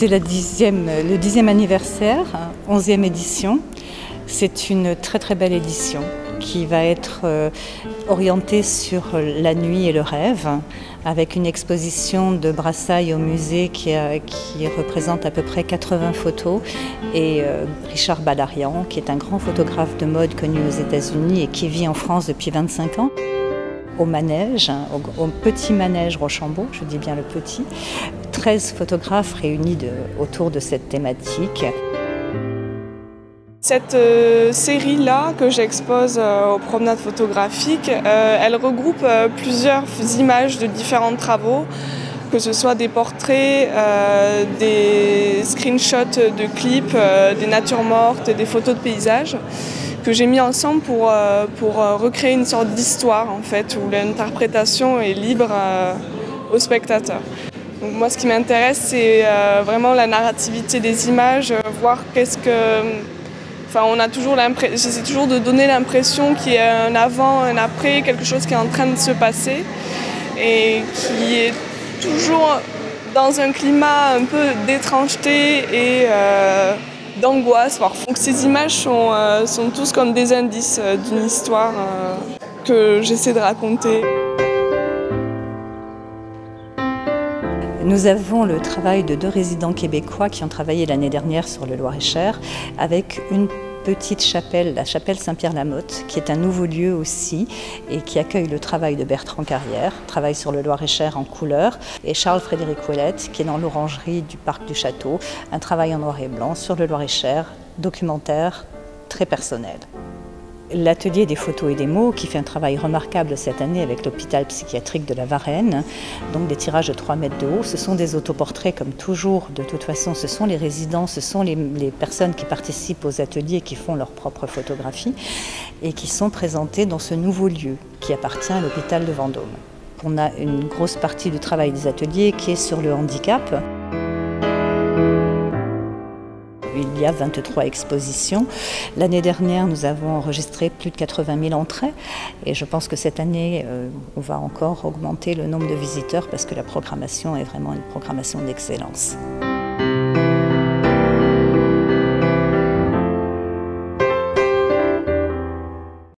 C'est le 10e anniversaire, 11e édition. C'est une très très belle édition qui va être orientée sur la nuit et le rêve, avec une exposition de Brassailles au musée qui représente à peu près 80 photos, et Richard Balarian, qui est un grand photographe de mode connu aux États-Unis et qui vit en France depuis 25 ans. Au manège, au petit manège Rochambeau, je dis bien le petit, 13 photographes réunis autour de cette thématique. Cette série-là que j'expose aux promenades photographiques, elle regroupe plusieurs images de différents travaux, que ce soit des portraits, des screenshots de clips, des natures mortes, des photos de paysages, que j'ai mis ensemble pour recréer une sorte d'histoire en fait, où l'interprétation est libre au spectateur. Donc moi, ce qui m'intéresse, c'est vraiment la narrativité des images, voir qu'est-ce que... Enfin, j'essaie toujours de donner l'impression qu'il y a un avant, un après, quelque chose qui est en train de se passer et qui est toujours dans un climat un peu d'étrangeté et d'angoisse parfois. Donc ces images sont tous comme des indices d'une histoire que j'essaie de raconter. Nous avons le travail de 2 résidents québécois qui ont travaillé l'année dernière sur le Loir-et-Cher avec une petite chapelle, la chapelle Saint-Pierre-la-Motte, qui est un nouveau lieu aussi et qui accueille le travail de Bertrand Carrière, travail sur le Loir-et-Cher en couleur, et Charles-Frédéric Ouellette, qui est dans l'orangerie du parc du Château, un travail en noir et blanc sur le Loir-et-Cher, documentaire, très personnel. L'atelier des photos et des mots qui fait un travail remarquable cette année avec l'hôpital psychiatrique de la Varenne, donc des tirages de 3 mètres de haut. Ce sont des autoportraits comme toujours, de toute façon ce sont les résidents, ce sont les personnes qui participent aux ateliers qui font leurs propres photographies et qui sont présentées dans ce nouveau lieu qui appartient à l'hôpital de Vendôme. On a une grosse partie du travail des ateliers qui est sur le handicap. Il y a 23 expositions. L'année dernière, nous avons enregistré plus de 80 000 entrées et je pense que cette année, on va encore augmenter le nombre de visiteurs parce que la programmation est vraiment une programmation d'excellence.